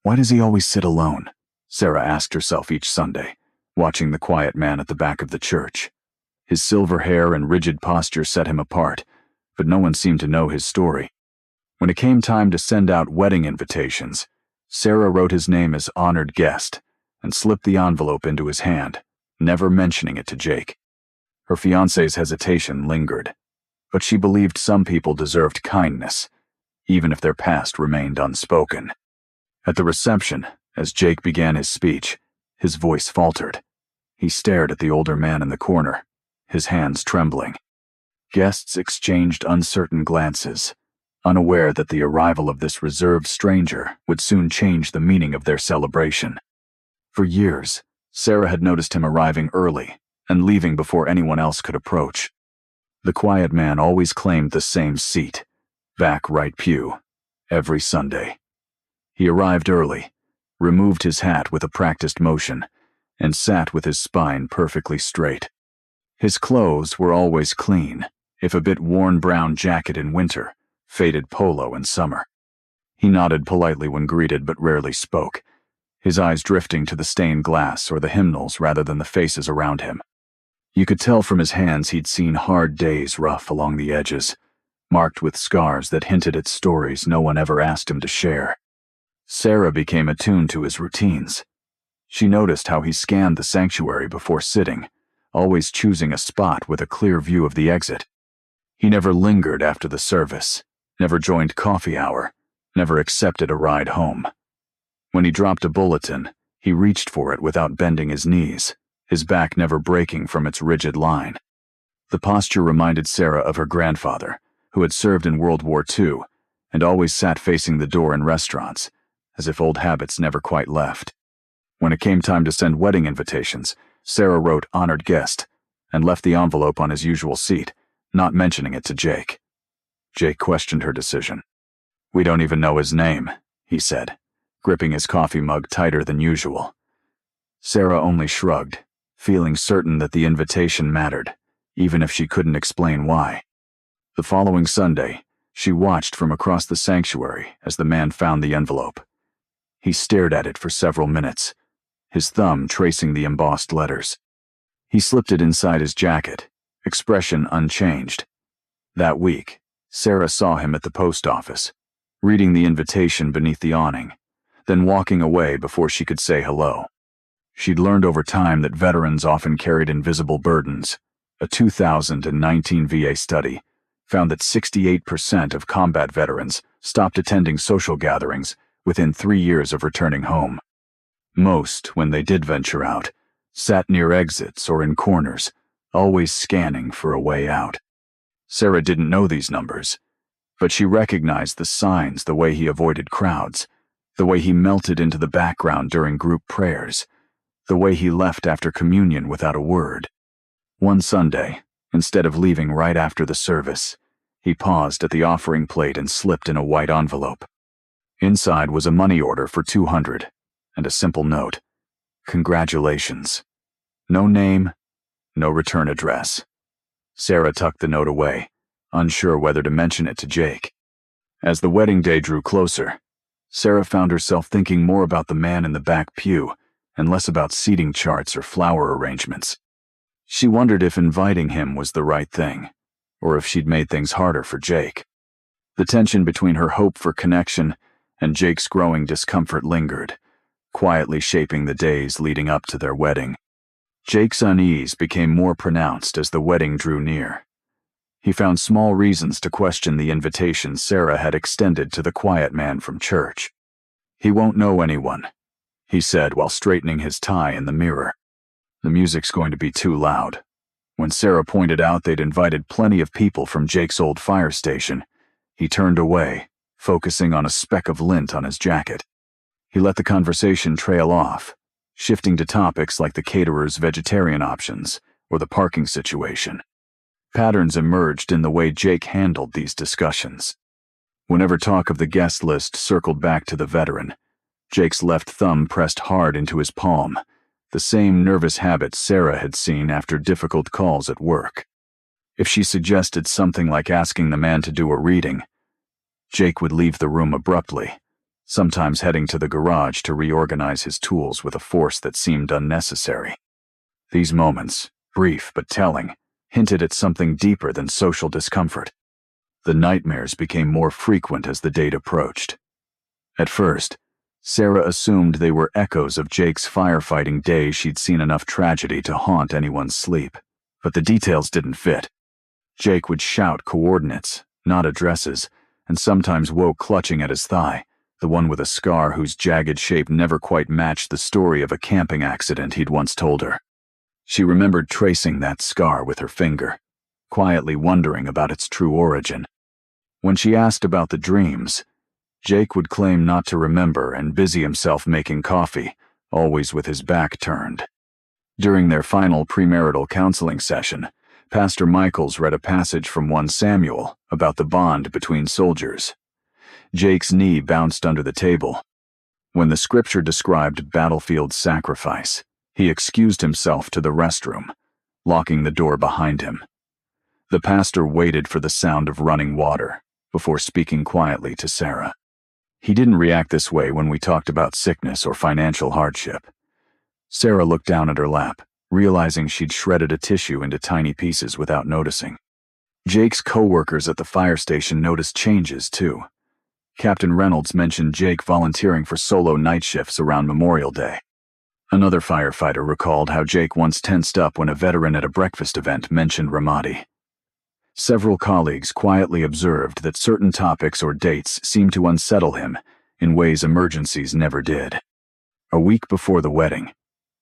Why does he always sit alone? Sarah asked herself each Sunday, watching the quiet man at the back of the church. His silver hair and rigid posture set him apart, but no one seemed to know his story. When it came time to send out wedding invitations, Sarah wrote his name as honored guest and slipped the envelope into his hand, never mentioning it to Jake. Her fiancé's hesitation lingered, but she believed some people deserved kindness, even if their past remained unspoken. At the reception, as Jake began his speech, his voice faltered. He stared at the older man in the corner, his hands trembling. Guests exchanged uncertain glances, unaware that the arrival of this reserved stranger would soon change the meaning of their celebration. For years, Sarah had noticed him arriving early and leaving before anyone else could approach. The quiet man always claimed the same seat, back right pew, every Sunday. He arrived early, removed his hat with a practiced motion, and sat with his spine perfectly straight. His clothes were always clean, if a bit worn brown jacket in winter, faded polo in summer. He nodded politely when greeted but rarely spoke, his eyes drifting to the stained glass or the hymnals rather than the faces around him. You could tell from his hands he'd seen hard days rough along the edges, marked with scars that hinted at stories no one ever asked him to share. Sarah became attuned to his routines. She noticed how he scanned the sanctuary before sitting, always choosing a spot with a clear view of the exit. He never lingered after the service, never joined coffee hour, never accepted a ride home. When he dropped a bulletin, he reached for it without bending his knees, his back never breaking from its rigid line. The posture reminded Sarah of her grandfather, who had served in World War II and always sat facing the door in restaurants, as if old habits never quite left. When it came time to send wedding invitations, Sarah wrote honored guest and left the envelope on his usual seat, not mentioning it to Jake. Jake questioned her decision. "We don't even know his name," he said, gripping his coffee mug tighter than usual. Sarah only shrugged, feeling certain that the invitation mattered, even if she couldn't explain why. The following Sunday, she watched from across the sanctuary as the man found the envelope. He stared at it for several minutes, his thumb tracing the embossed letters. He slipped it inside his jacket, expression unchanged. That week, Sarah saw him at the post office, reading the invitation beneath the awning, then walking away before she could say hello. She'd learned over time that veterans often carried invisible burdens. A 2019 VA study found that 68% of combat veterans stopped attending social gatherings within 3 years of returning home. Most, when they did venture out, sat near exits or in corners, always scanning for a way out. Sarah didn't know these numbers, but she recognized the signs, the way he avoided crowds, the way he melted into the background during group prayers, the way he left after communion without a word. One Sunday, instead of leaving right after the service, he paused at the offering plate and slipped in a white envelope. Inside was a money order for $200 and a simple note. Congratulations. No name, no return address. Sarah tucked the note away, unsure whether to mention it to Jake. As the wedding day drew closer, Sarah found herself thinking more about the man in the back pew and less about seating charts or flower arrangements. She wondered if inviting him was the right thing, or if she'd made things harder for Jake. The tension between her hope for connection and Jake's growing discomfort lingered, quietly shaping the days leading up to their wedding. Jake's unease became more pronounced as the wedding drew near. He found small reasons to question the invitation Sarah had extended to the quiet man from church. "He won't know anyone," he said while straightening his tie in the mirror. "The music's going to be too loud." When Sarah pointed out they'd invited plenty of people from Jake's old fire station, he turned away, focusing on a speck of lint on his jacket. He let the conversation trail off, shifting to topics like the caterer's vegetarian options or the parking situation. Patterns emerged in the way Jake handled these discussions. Whenever talk of the guest list circled back to the veteran, Jake's left thumb pressed hard into his palm, the same nervous habit Sarah had seen after difficult calls at work. If she suggested something like asking the man to do a reading, Jake would leave the room abruptly, sometimes heading to the garage to reorganize his tools with a force that seemed unnecessary. These moments, brief but telling, hinted at something deeper than social discomfort. The nightmares became more frequent as the date approached. At first, Sarah assumed they were echoes of Jake's firefighting days. She'd seen enough tragedy to haunt anyone's sleep, but the details didn't fit. Jake would shout coordinates, not addresses, and sometimes woke clutching at his thigh, the one with a scar whose jagged shape never quite matched the story of a camping accident he'd once told her. She remembered tracing that scar with her finger, quietly wondering about its true origin. When she asked about the dreams, Jake would claim not to remember and busy himself making coffee, always with his back turned. During their final premarital counseling session, Pastor Michaels read a passage from 1 Samuel about the bond between soldiers. Jake's knee bounced under the table. When the scripture described battlefield sacrifice, he excused himself to the restroom, locking the door behind him. The pastor waited for the sound of running water before speaking quietly to Sarah. He didn't react this way when we talked about sickness or financial hardship. Sarah looked down at her lap, realizing she'd shredded a tissue into tiny pieces without noticing. Jake's co-workers at the fire station noticed changes, too. Captain Reynolds mentioned Jake volunteering for solo night shifts around Memorial Day. Another firefighter recalled how Jake once tensed up when a veteran at a breakfast event mentioned Ramadi. Several colleagues quietly observed that certain topics or dates seemed to unsettle him in ways emergencies never did. A week before the wedding,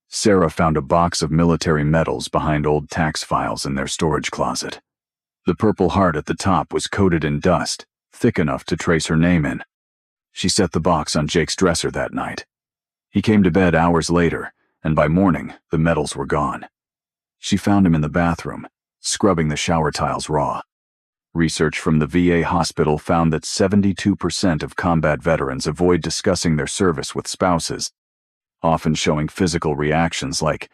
Sarah found a box of military medals behind old tax files in their storage closet. The Purple Heart at the top was coated in dust, thick enough to trace her name in. She set the box on Jake's dresser that night. He came to bed hours later, and by morning, the medals were gone. She found him in the bathroom, scrubbing the shower tiles raw. Research from the VA hospital found that 72% of combat veterans avoid discussing their service with spouses, often showing physical reactions like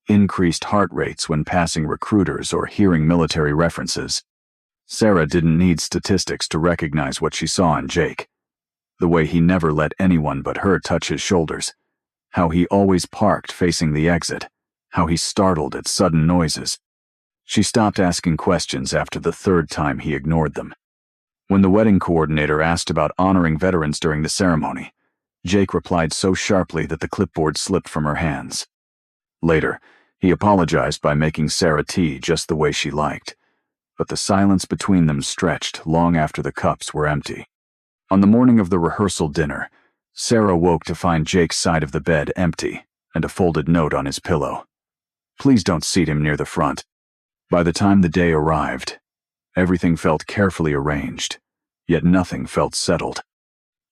increased heart rates when passing recruiters or hearing military references. Sarah didn't need statistics to recognize what she saw in Jake. The way he never let anyone but her touch his shoulders, how he always parked facing the exit, how he startled at sudden noises. She stopped asking questions after the 3rd time he ignored them. When the wedding coordinator asked about honoring veterans during the ceremony, Jake replied so sharply that the clipboard slipped from her hands. Later, he apologized by making Sarah tea just the way she liked, but the silence between them stretched long after the cups were empty. On the morning of the rehearsal dinner, Sarah woke to find Jake's side of the bed empty and a folded note on his pillow. "Please don't seat him near the front." By the time the day arrived, everything felt carefully arranged, yet nothing felt settled.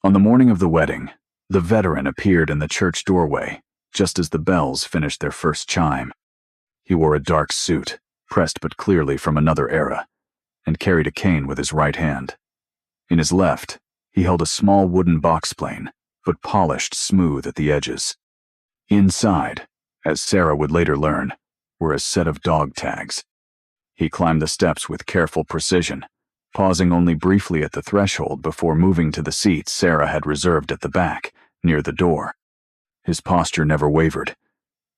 On the morning of the wedding, the veteran appeared in the church doorway, just as the bells finished their first chime. He wore a dark suit, pressed but clearly from another era, and carried a cane with his right hand. In his left, he held a small wooden box plane, but polished smooth at the edges. Inside, as Sarah would later learn, were a set of dog tags. He climbed the steps with careful precision, pausing only briefly at the threshold before moving to the seat Sarah had reserved at the back, near the door. His posture never wavered.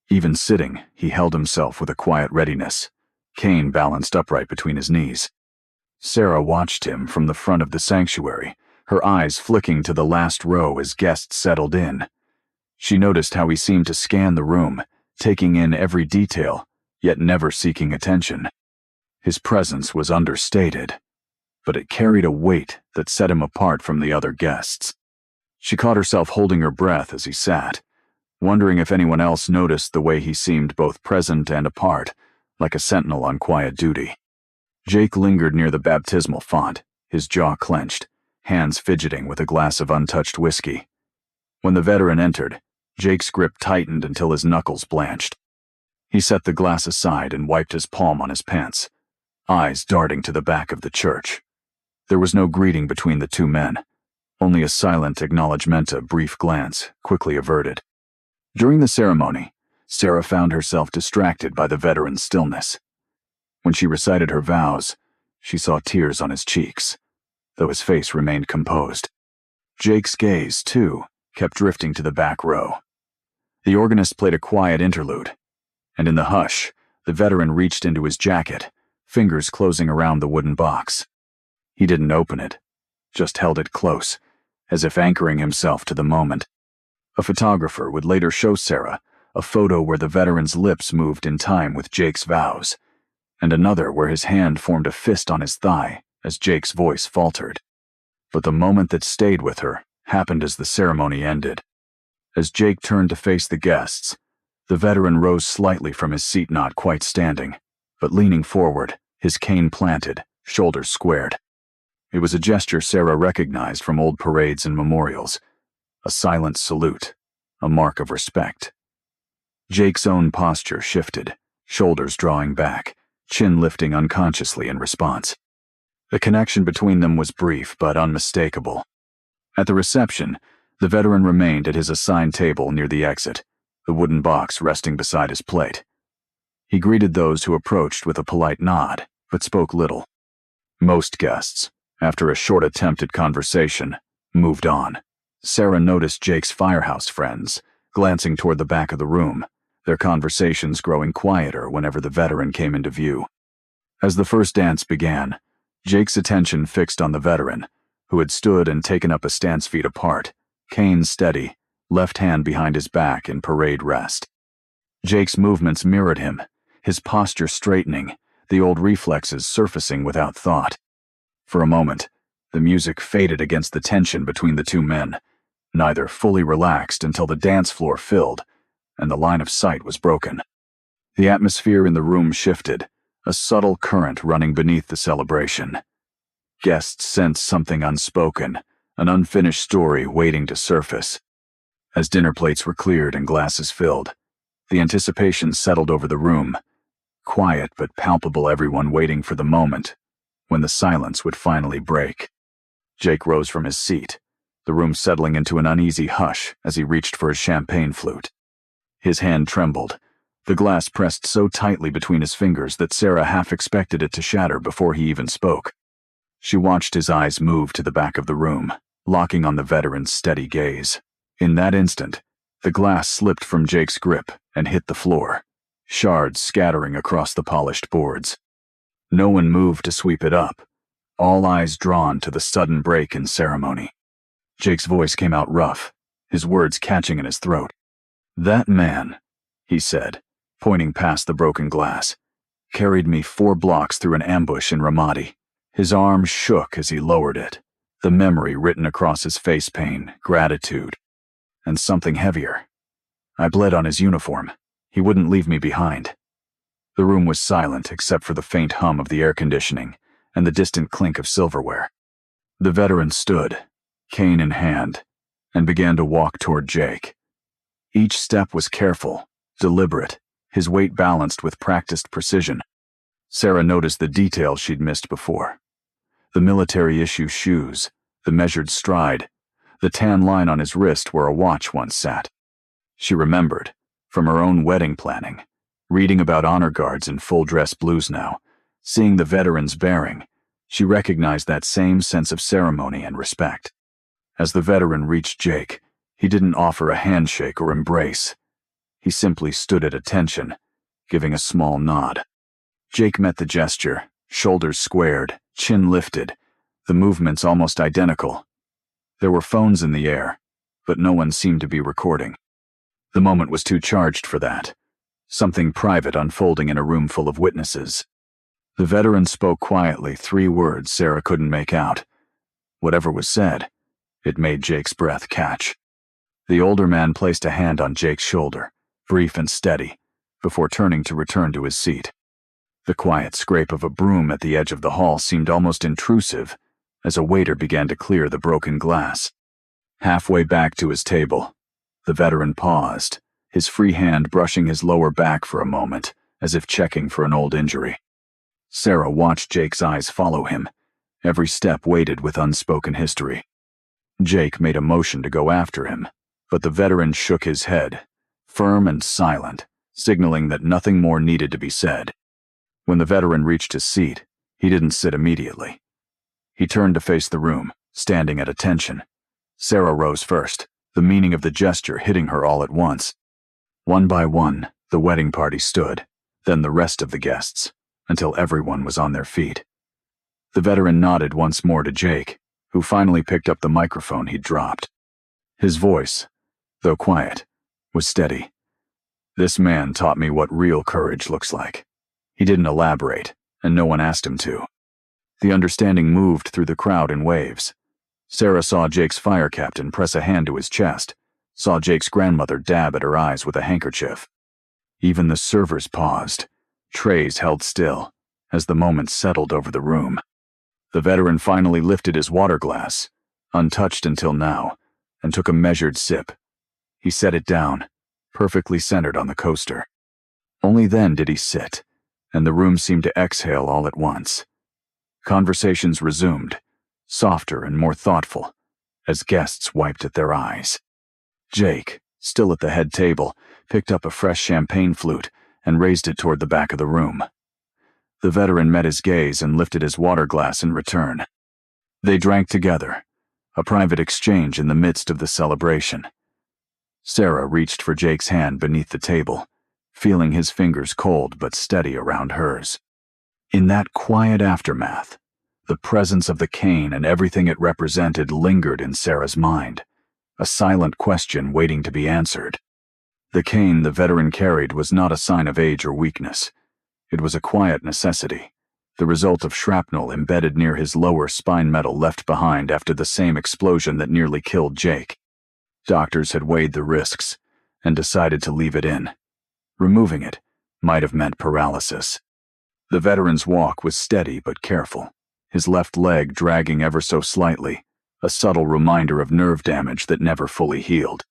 Even sitting, he held himself with a quiet readiness, cane balanced upright between his knees. Sarah watched him from the front of the sanctuary, her eyes flicking to the last row as guests settled in. She noticed how he seemed to scan the room, taking in every detail, yet never seeking attention. His presence was understated, but it carried a weight that set him apart from the other guests. She caught herself holding her breath as he sat, wondering if anyone else noticed the way he seemed both present and apart, like a sentinel on quiet duty. Jake lingered near the baptismal font, his jaw clenched, hands fidgeting with a glass of untouched whiskey. When the veteran entered, Jake's grip tightened until his knuckles blanched. He set the glass aside and wiped his palm on his pants, eyes darting to the back of the church. There was no greeting between the two men, only a silent acknowledgement, a brief glance, quickly averted. During the ceremony, Sarah found herself distracted by the veteran's stillness. When she recited her vows, she saw tears on his cheeks, though his face remained composed. Jake's gaze, too, kept drifting to the back row. The organist played a quiet interlude, and in the hush, the veteran reached into his jacket, fingers closing around the wooden box. He didn't open it, just held it close, as if anchoring himself to the moment. A photographer would later show Sarah a photo where the veteran's lips moved in time with Jake's vows, and another where his hand formed a fist on his thigh as Jake's voice faltered. But the moment that stayed with her happened as the ceremony ended. As Jake turned to face the guests, the veteran rose slightly from his seat, not quite standing, but leaning forward, his cane planted, shoulders squared. It was a gesture Sarah recognized from old parades and memorials, a silent salute, a mark of respect. Jake's own posture shifted, shoulders drawing back, chin lifting unconsciously in response. The connection between them was brief but unmistakable. At the reception, the veteran remained at his assigned table near the exit, the wooden box resting beside his plate. He greeted those who approached with a polite nod, but spoke little. Most guests, after a short attempt at conversation, moved on. Sarah noticed Jake's firehouse friends, glancing toward the back of the room, their conversations growing quieter whenever the veteran came into view. As the first dance began, Jake's attention fixed on the veteran, who had stood and taken up a stance feet apart, cane steady, left hand behind his back in parade rest. Jake's movements mirrored him, his posture straightening, the old reflexes surfacing without thought. For a moment, the music faded against the tension between the two men, neither fully relaxed until the dance floor filled and the line of sight was broken. The atmosphere in the room shifted, a subtle current running beneath the celebration. Guests sensed something unspoken, an unfinished story waiting to surface. As dinner plates were cleared and glasses filled, the anticipation settled over the room, quiet but palpable, everyone waiting for the moment when the silence would finally break. Jake rose from his seat, the room settling into an uneasy hush as he reached for his champagne flute. His hand trembled, the glass pressed so tightly between his fingers that Sarah half expected it to shatter before he even spoke. She watched his eyes move to the back of the room, locking on the veteran's steady gaze. In that instant, the glass slipped from Jake's grip and hit the floor, shards scattering across the polished boards. No one moved to sweep it up, all eyes drawn to the sudden break in ceremony. Jake's voice came out rough, his words catching in his throat. "That man," he said, pointing past the broken glass, "carried me 4 blocks through an ambush in Ramadi." His arm shook as he lowered it, the memory written across his face: pain, gratitude, and something heavier. I bled on his uniform. He wouldn't leave me behind. The room was silent except for the faint hum of the air conditioning and the distant clink of silverware. The veteran stood, cane in hand, and began to walk toward Jake. Each step was careful, deliberate, his weight balanced with practiced precision. Sarah noticed the details she'd missed before. The military-issue shoes, the measured stride, the tan line on his wrist where a watch once sat. She remembered, from her own wedding planning, reading about honor guards in full-dress blues now, seeing the veteran's bearing, she recognized that same sense of ceremony and respect. As the veteran reached Jake, he didn't offer a handshake or embrace. He simply stood at attention, giving a small nod. Jake met the gesture, shoulders squared, chin lifted, the movements almost identical. There were phones in the air, but no one seemed to be recording. The moment was too charged for that, something private unfolding in a room full of witnesses. The veteran spoke quietly, 3 words Sarah couldn't make out. Whatever was said, it made Jake's breath catch. The older man placed a hand on Jake's shoulder, brief and steady, before turning to return to his seat. The quiet scrape of a broom at the edge of the hall seemed almost intrusive as a waiter began to clear the broken glass. Halfway back to his table, the veteran paused, his free hand brushing his lower back for a moment, as if checking for an old injury. Sarah watched Jake's eyes follow him, every step weighted with unspoken history. Jake made a motion to go after him, but the veteran shook his head, firm and silent, signaling that nothing more needed to be said. When the veteran reached his seat, he didn't sit immediately. He turned to face the room, standing at attention, Sarah rose first, the meaning of the gesture hitting her all at once. One by one, the wedding party stood, then the rest of the guests, until everyone was on their feet. The veteran nodded once more to Jake, who finally picked up the microphone he'd dropped. His voice, though quiet, was steady. "This man taught me what real courage looks like." He didn't elaborate, and no one asked him to. The understanding moved through the crowd in waves. Sarah saw Jake's fire captain press a hand to his chest, saw Jake's grandmother dab at her eyes with a handkerchief. Even the servers paused, trays held still, as the moment settled over the room. The veteran finally lifted his water glass, untouched until now, and took a measured sip. He set it down, perfectly centered on the coaster. Only then did he sit, and the room seemed to exhale all at once. Conversations resumed, softer and more thoughtful, as guests wiped at their eyes. Jake, still at the head table, picked up a fresh champagne flute and raised it toward the back of the room. The veteran met his gaze and lifted his water glass in return. They drank together, a private exchange in the midst of the celebration. Sarah reached for Jake's hand beneath the table, feeling his fingers cold but steady around hers. In that quiet aftermath, the presence of the cane and everything it represented lingered in Sarah's mind, a silent question waiting to be answered. The cane the veteran carried was not a sign of age or weakness. It was a quiet necessity, the result of shrapnel embedded near his lower spine metal left behind after the same explosion that nearly killed Jake. Doctors had weighed the risks and decided to leave it in. Removing it might have meant paralysis. The veteran's walk was steady but careful, his left leg dragging ever so slightly, a subtle reminder of nerve damage that never fully healed.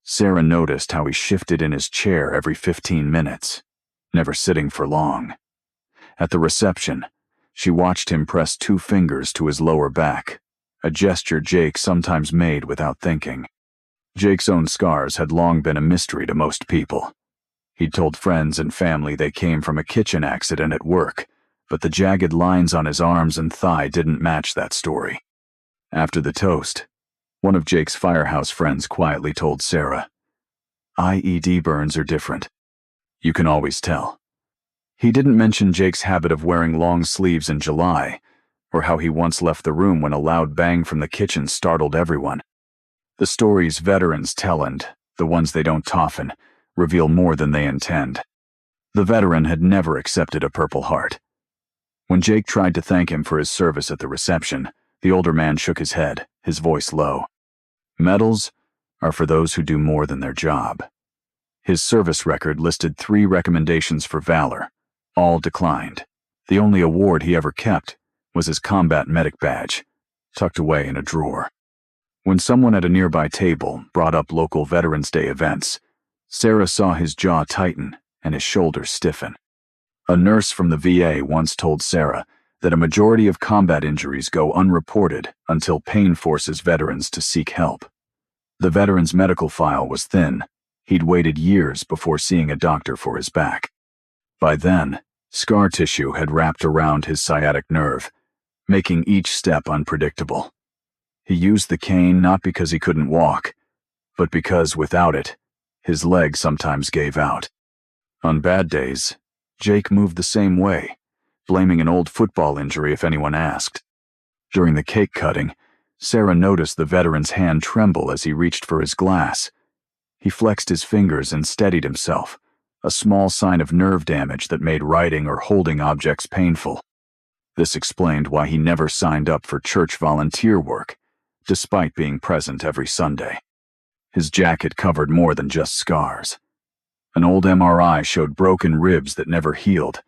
Sarah noticed how he shifted in his chair every 15 minutes, never sitting for long. At the reception, she watched him press 2 fingers to his lower back, a gesture Jake sometimes made without thinking. Jake's own scars had long been a mystery to most people. He'd told friends and family they came from a kitchen accident at work, but the jagged lines on his arms and thigh didn't match that story. After the toast, one of Jake's firehouse friends quietly told Sarah, "IED burns are different. You can always tell." He didn't mention Jake's habit of wearing long sleeves in July, or how he once left the room when a loud bang from the kitchen startled everyone. The stories veterans tell, and the ones they don't often, reveal more than they intend. The veteran had never accepted a Purple Heart. When Jake tried to thank him for his service at the reception, the older man shook his head, his voice low. "Medals are for those who do more than their job." His service record listed 3 recommendations for valor, all declined. The only award he ever kept was his combat medic badge, tucked away in a drawer. When someone at a nearby table brought up local Veterans Day events, Sarah saw his jaw tighten and his shoulders stiffen. A nurse from the VA once told Sarah that a majority of combat injuries go unreported until pain forces veterans to seek help. The veteran's medical file was thin. He'd waited years before seeing a doctor for his back. By then, scar tissue had wrapped around his sciatic nerve, making each step unpredictable. He used the cane not because he couldn't walk, but because without it, his leg sometimes gave out. On bad days, Jake moved the same way, blaming an old football injury if anyone asked. During the cake cutting, Sarah noticed the veteran's hand tremble as he reached for his glass. He flexed his fingers and steadied himself, a small sign of nerve damage that made writing or holding objects painful. This explained why he never signed up for church volunteer work, despite being present every Sunday. His jacket covered more than just scars. An old MRI showed broken ribs that never healed,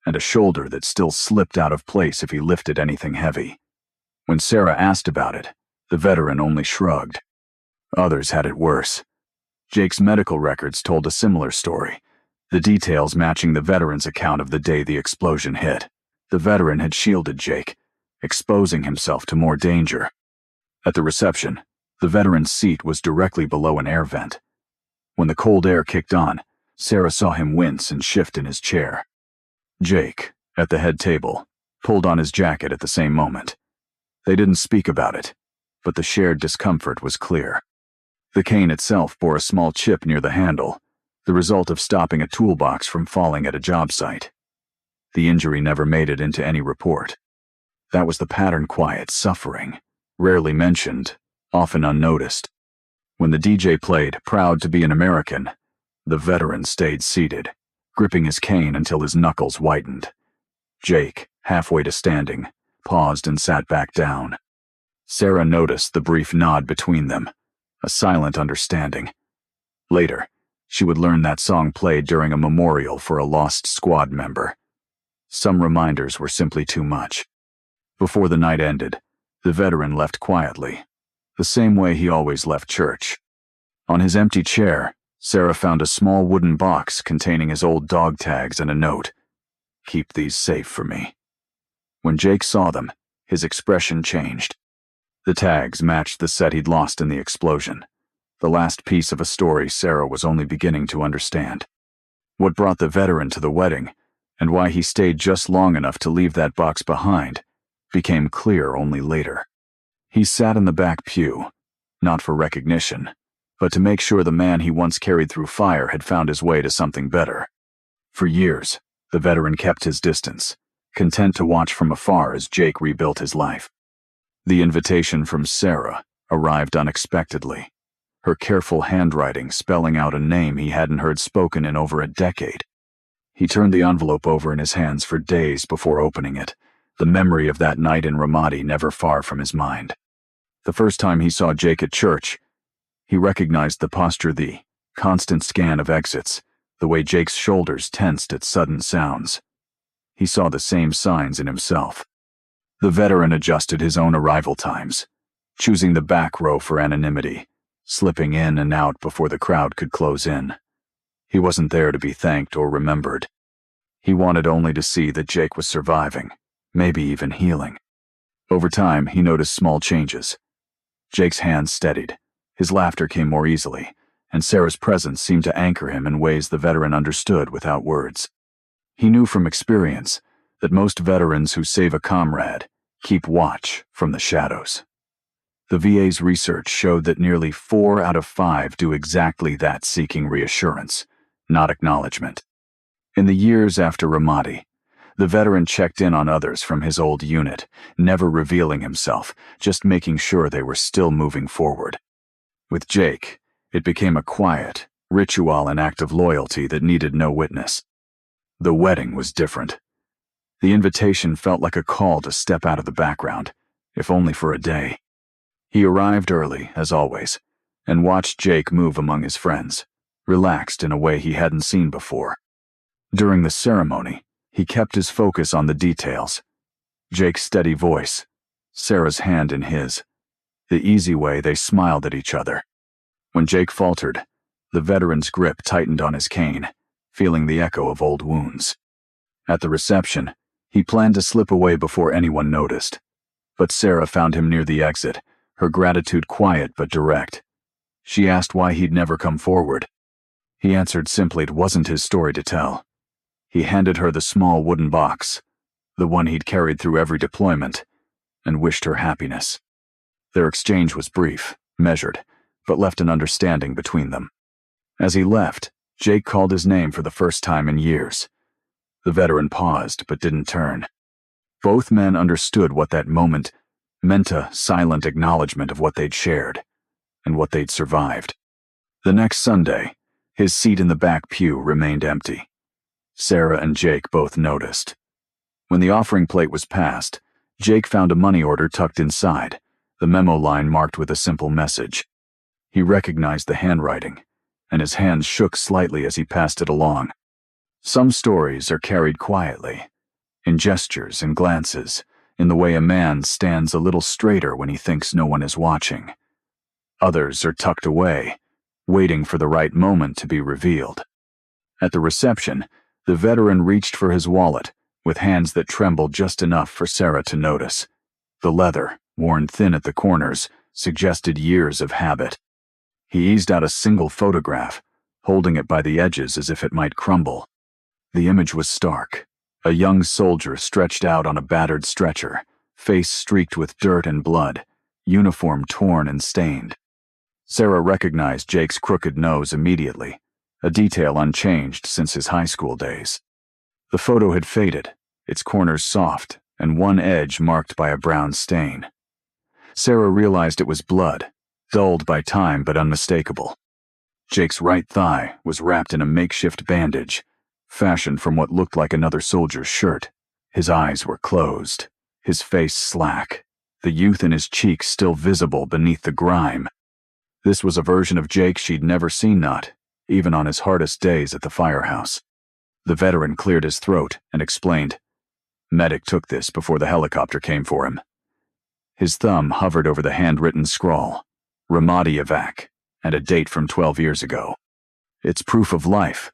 and a shoulder that still slipped out of place if he lifted anything heavy. When Sarah asked about it, the veteran only shrugged. Others had it worse. Jake's medical records told a similar story, the details matching the veteran's account of the day the explosion hit. The veteran had shielded Jake, exposing himself to more danger. At the reception, the veteran's seat was directly below an air vent. When the cold air kicked on, Sarah saw him wince and shift in his chair. Jake, at the head table, pulled on his jacket at the same moment. They didn't speak about it, but the shared discomfort was clear. The cane itself bore a small chip near the handle, the result of stopping a toolbox from falling at a job site. The injury never made it into any report. That was the pattern: quiet suffering, rarely mentioned, often unnoticed. When the DJ played "Proud to be an American," the veteran stayed seated, gripping his cane until his knuckles whitened. Jake, halfway to standing, paused and sat back down. Sarah noticed the brief nod between them, a silent understanding. Later, she would learn that song played during a memorial for a lost squad member. Some reminders were simply too much. Before the night ended, the veteran left quietly, the same way he always left church. On his empty chair, Sarah found a small wooden box containing his old dog tags and a note. "Keep these safe for me." When Jake saw them, his expression changed. The tags matched the set he'd lost in the explosion, the last piece of a story Sarah was only beginning to understand. What brought the veteran to the wedding, and why he stayed just long enough to leave that box behind, became clear only later. He sat in the back pew, not for recognition, but to make sure the man he once carried through fire had found his way to something better. For years, the veteran kept his distance, content to watch from afar as Jake rebuilt his life. The invitation from Sarah arrived unexpectedly, her careful handwriting spelling out a name he hadn't heard spoken in over a decade. He turned the envelope over in his hands for days before opening it, the memory of that night in Ramadi never far from his mind. The first time he saw Jake at church, he recognized the posture, the constant scan of exits, the way Jake's shoulders tensed at sudden sounds. He saw the same signs in himself. The veteran adjusted his own arrival times, choosing the back row for anonymity, slipping in and out before the crowd could close in. He wasn't there to be thanked or remembered. He wanted only to see that Jake was surviving, maybe even healing. Over time, he noticed small changes. Jake's hands steadied, his laughter came more easily, and Sarah's presence seemed to anchor him in ways the veteran understood without words. He knew from experience that most veterans who save a comrade keep watch from the shadows. The VA's research showed that nearly 4 out of 5 do exactly that, seeking reassurance, not acknowledgement. In the years after Ramadi, the veteran checked in on others from his old unit, never revealing himself, just making sure they were still moving forward. With Jake, it became a quiet, ritual and act of loyalty that needed no witness. The wedding was different. The invitation felt like a call to step out of the background, if only for a day. He arrived early, as always, and watched Jake move among his friends, relaxed in a way he hadn't seen before. During the ceremony, he kept his focus on the details. Jake's steady voice, Sarah's hand in his, the easy way they smiled at each other. When Jake faltered, the veteran's grip tightened on his cane, feeling the echo of old wounds. At the reception, he planned to slip away before anyone noticed, but Sarah found him near the exit, her gratitude quiet but direct. She asked why he'd never come forward. He answered simply it wasn't his story to tell. He handed her the small wooden box, the one he'd carried through every deployment, and wished her happiness. Their exchange was brief, measured, but left an understanding between them. As he left, Jake called his name for the first time in years. The veteran paused but didn't turn. Both men understood what that moment meant, a silent acknowledgement of what they'd shared and what they'd survived. The next Sunday, his seat in the back pew remained empty. Sarah and Jake both noticed. When the offering plate was passed, Jake found a money order tucked inside, the memo line marked with a simple message. He recognized the handwriting, and his hands shook slightly as he passed it along. Some stories are carried quietly, in gestures and glances, in the way a man stands a little straighter when he thinks no one is watching. Others are tucked away, waiting for the right moment to be revealed. At the reception, the veteran reached for his wallet, with hands that trembled just enough for Sarah to notice. The leather, worn thin at the corners, suggested years of habit. He eased out a single photograph, holding it by the edges as if it might crumble. The image was stark. A young soldier stretched out on a battered stretcher, face streaked with dirt and blood, uniform torn and stained. Sarah recognized Jake's crooked nose immediately, a detail unchanged since his high school days. The photo had faded, its corners soft, and one edge marked by a brown stain. Sarah realized it was blood, dulled by time but unmistakable. Jake's right thigh was wrapped in a makeshift bandage, fashioned from what looked like another soldier's shirt. His eyes were closed, his face slack, the youth in his cheeks still visible beneath the grime. This was a version of Jake she'd never seen, not even on his hardest days at the firehouse. The veteran cleared his throat and explained, "Medic took this before the helicopter came for him." His thumb hovered over the handwritten scrawl, Ramadi Evac, and a date from 12 years ago. "It's proof of life,"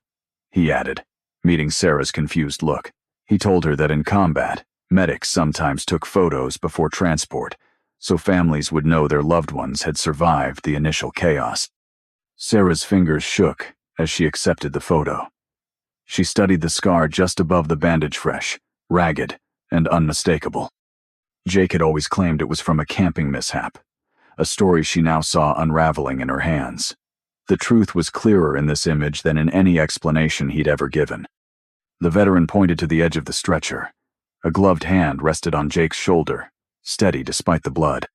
he added, meeting Sarah's confused look. He told her that in combat, medics sometimes took photos before transport, so families would know their loved ones had survived the initial chaos. Sarah's fingers shook as she accepted the photo. She studied the scar just above the bandage, fresh, ragged, and unmistakable. Jake had always claimed it was from a camping mishap, a story she now saw unraveling in her hands. The truth was clearer in this image than in any explanation he'd ever given. The veteran pointed to the edge of the stretcher. A gloved hand rested on Jake's shoulder, steady despite the blood.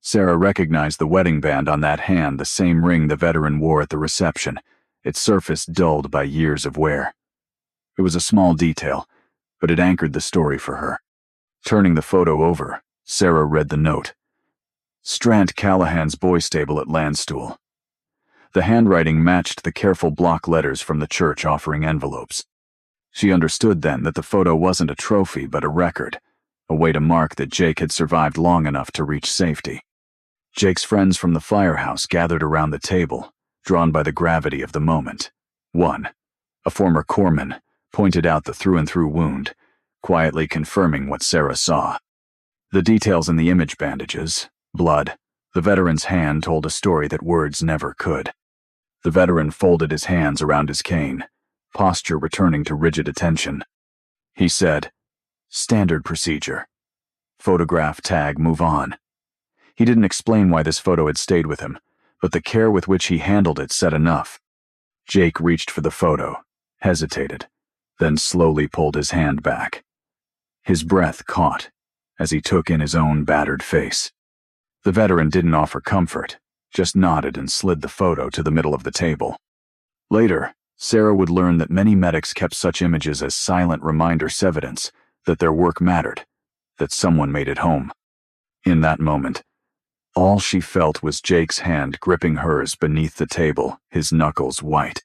Sarah recognized the wedding band on that hand, the same ring the veteran wore at the reception, its surface dulled by years of wear. It was a small detail, but it anchored the story for her. Turning the photo over, Sarah read the note. Strant Callahan's boy stable at Landstuhl. The handwriting matched the careful block letters from the church offering envelopes. She understood then that the photo wasn't a trophy but a record, a way to mark that Jake had survived long enough to reach safety. Jake's friends from the firehouse gathered around the table, drawn by the gravity of the moment. One, a former corpsman, pointed out the through-and-through wound, quietly confirming what Sarah saw. The details in the image bandages, blood, the veteran's hand told a story that words never could. The veteran folded his hands around his cane, posture returning to rigid attention. He said, "Standard procedure. Photograph, tag, move on." He didn't explain why this photo had stayed with him, but the care with which he handled it said enough. Jake reached for the photo, hesitated, then slowly pulled his hand back. His breath caught as he took in his own battered face. The veteran didn't offer comfort, just nodded and slid the photo to the middle of the table. Later, Sarah would learn that many medics kept such images as silent reminders, evidence that their work mattered, that someone made it home. In that moment, all she felt was Jake's hand gripping hers beneath the table, his knuckles white.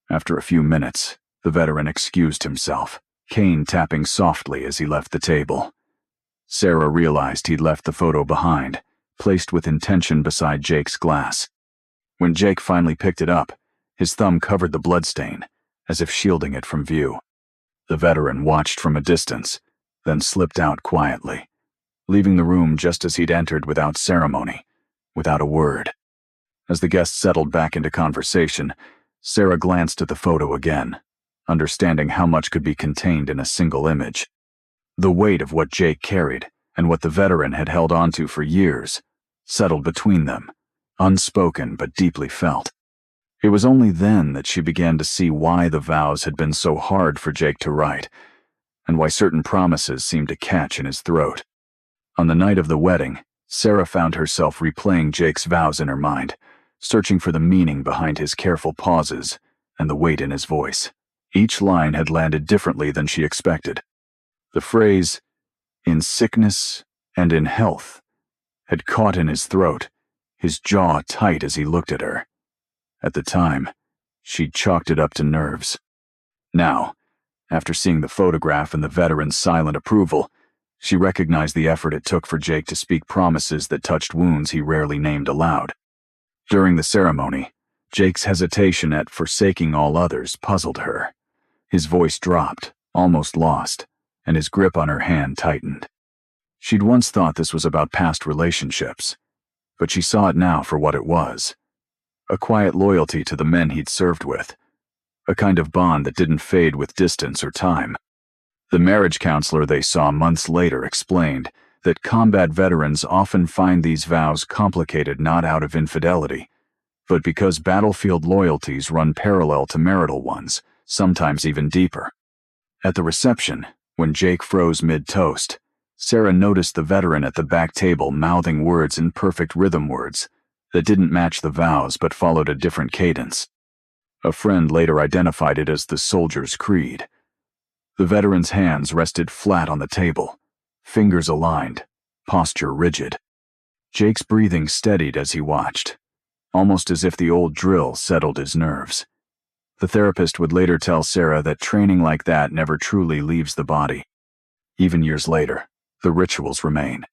After a few minutes, the veteran excused himself, cane tapping softly as he left the table. Sarah realized he'd left the photo behind, placed with intention beside Jake's glass. When Jake finally picked it up, his thumb covered the bloodstain, as if shielding it from view. The veteran watched from a distance, then slipped out quietly, leaving the room just as he'd entered without ceremony, without a word. As the guests settled back into conversation, Sarah glanced at the photo again, understanding how much could be contained in a single image. The weight of what Jake carried, and what the veteran had held onto for years, settled between them, unspoken but deeply felt. It was only then that she began to see why the vows had been so hard for Jake to write, and why certain promises seemed to catch in his throat. On the night of the wedding, Sarah found herself replaying Jake's vows in her mind, searching for the meaning behind his careful pauses and the weight in his voice. Each line had landed differently than she expected. The phrase, "in sickness and in health," had caught in his throat, his jaw tight as he looked at her. At the time, she'd chalked it up to nerves. Now, after seeing the photograph and the veteran's silent approval, she recognized the effort it took for Jake to speak promises that touched wounds he rarely named aloud. During the ceremony, Jake's hesitation at forsaking all others puzzled her. His voice dropped, almost lost, and his grip on her hand tightened. She'd once thought this was about past relationships, but she saw it now for what it was. A quiet loyalty to the men he'd served with, a kind of bond that didn't fade with distance or time. The marriage counselor they saw months later explained that combat veterans often find these vows complicated not out of infidelity, but because battlefield loyalties run parallel to marital ones, sometimes even deeper. At the reception, when Jake froze mid-toast, Sarah noticed the veteran at the back table mouthing words in perfect rhythm, words that didn't match the vows but followed a different cadence. A friend later identified it as the soldier's creed. The veteran's hands rested flat on the table, fingers aligned, posture rigid. Jake's breathing steadied as he watched, almost as if the old drill settled his nerves. The therapist would later tell Sarah that training like that never truly leaves the body. Even years later, the rituals remain.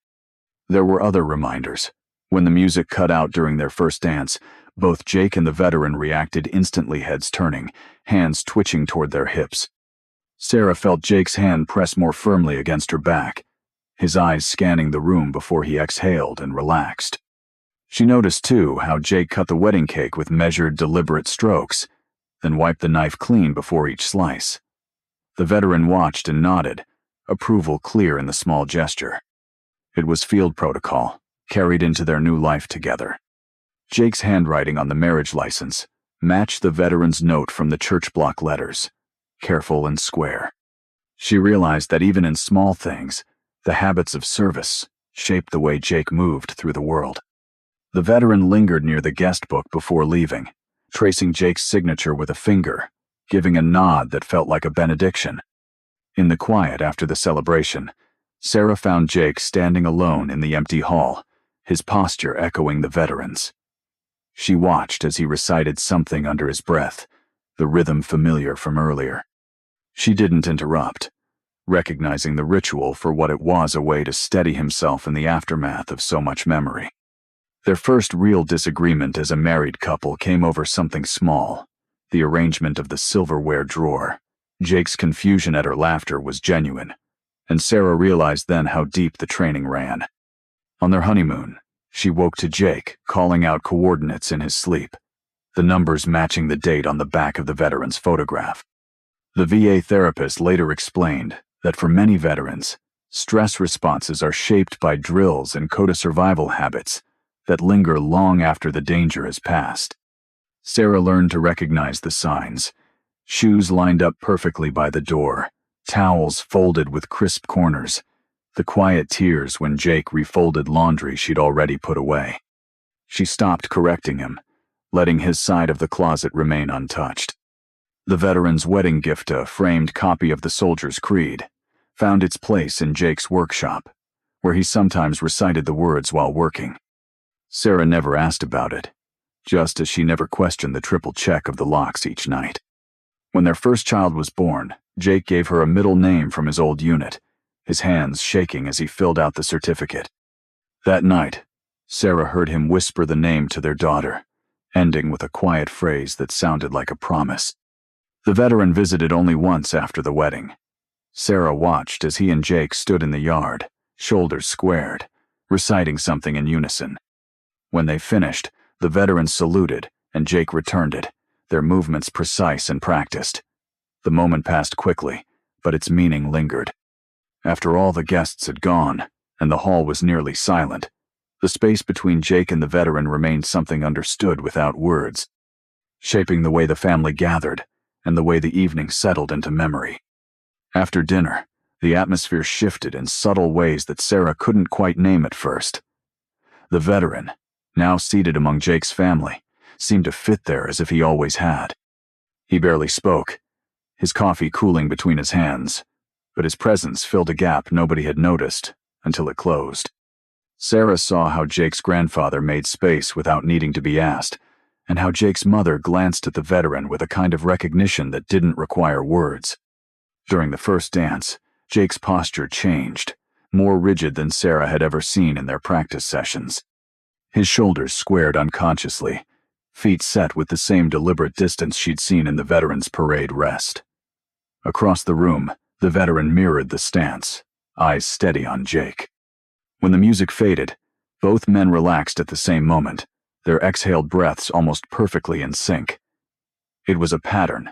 There were other reminders. When the music cut out during their first dance, both Jake and the veteran reacted instantly, heads turning, hands twitching toward their hips. Sarah felt Jake's hand press more firmly against her back, his eyes scanning the room before he exhaled and relaxed. She noticed, too, how Jake cut the wedding cake with measured, deliberate strokes, then wiped the knife clean before each slice. The veteran watched and nodded, approval clear in the small gesture. It was field protocol, carried into their new life together. Jake's handwriting on the marriage license matched the veteran's note from the church block letters, careful and square. She realized that even in small things, the habits of service shaped the way Jake moved through the world. The veteran lingered near the guest book before leaving, tracing Jake's signature with a finger, giving a nod that felt like a benediction. In the quiet after the celebration, Sarah found Jake standing alone in the empty hall, his posture echoing the veteran's. She watched as he recited something under his breath, the rhythm familiar from earlier. She didn't interrupt, recognizing the ritual for what it was, a way to steady himself in the aftermath of so much memory. Their first real disagreement as a married couple came over something small, the arrangement of the silverware drawer. Jake's confusion at her laughter was genuine, and Sarah realized then how deep the training ran. On their honeymoon, she woke to Jake calling out coordinates in his sleep, the numbers matching the date on the back of the veteran's photograph. The VA therapist later explained that for many veterans, stress responses are shaped by drills and coda survival habits that linger long after the danger has passed. Sarah learned to recognize the signs: shoes lined up perfectly by the door, towels folded with crisp corners, the quiet tears when Jake refolded laundry she'd already put away. She stopped correcting him, letting his side of the closet remain untouched. The veteran's wedding gift, a framed copy of the soldier's creed, found its place in Jake's workshop, where he sometimes recited the words while working. Sarah never asked about it, just as she never questioned the triple check of the locks each night. When their first child was born, Jake gave her a middle name from his old unit, his hands shaking as he filled out the certificate. That night, Sarah heard him whisper the name to their daughter, ending with a quiet phrase that sounded like a promise. The veteran visited only once after the wedding. Sarah watched as he and Jake stood in the yard, shoulders squared, reciting something in unison. When they finished, the veteran saluted, and Jake returned it, their movements precise and practiced. The moment passed quickly, but its meaning lingered. After all the guests had gone, and the hall was nearly silent, the space between Jake and the veteran remained something understood without words, shaping the way the family gathered and the way the evening settled into memory. After dinner, the atmosphere shifted in subtle ways that Sarah couldn't quite name at first. The veteran, now seated among Jake's family, seemed to fit there as if he always had. He barely spoke, his coffee cooling between his hands, but his presence filled a gap nobody had noticed until it closed. Sarah saw how Jake's grandfather made space without needing to be asked, and how Jake's mother glanced at the veteran with a kind of recognition that didn't require words. During the first dance, Jake's posture changed, more rigid than Sarah had ever seen in their practice sessions. His shoulders squared unconsciously, feet set with the same deliberate distance she'd seen in the veteran's parade rest. Across the room, the veteran mirrored the stance, eyes steady on Jake. When the music faded, both men relaxed at the same moment, their exhaled breaths almost perfectly in sync. It was a pattern.